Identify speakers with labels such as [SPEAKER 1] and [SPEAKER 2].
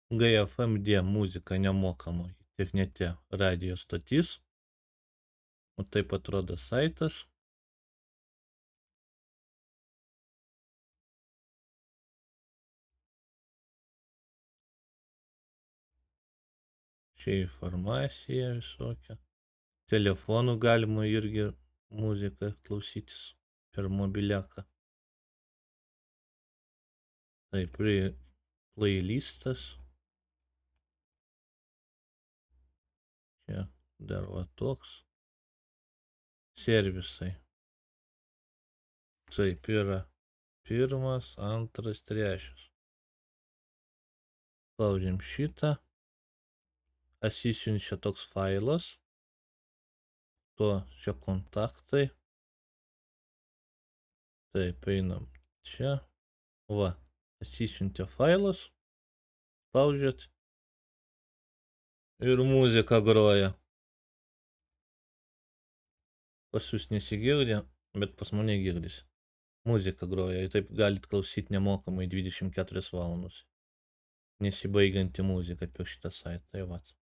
[SPEAKER 1] GFMD muzika nemokamai internete radijo stotis. O taip atrodo saitas. Čia informacija visokia. Telefonu galima irgi muziką klausytis per mobiliaką. Taip, playlistas. Čia dar va toks. Servisai. Taip yra pirmas, antras, trečias. Spaudžiam šitą. Atsisiunčia toks failas. To čia kontaktai. Taip, einam čia. Va, atsisiuntė failas. Spaudžiat. Ir muzika groja. Pas jūs nesigirdi, bet pas mane girdisi. Muzika groja. Ir taip galit klausyti nemokamai 24 valandas. Nesibaigianti muzika per šitą saitą. Tai vat.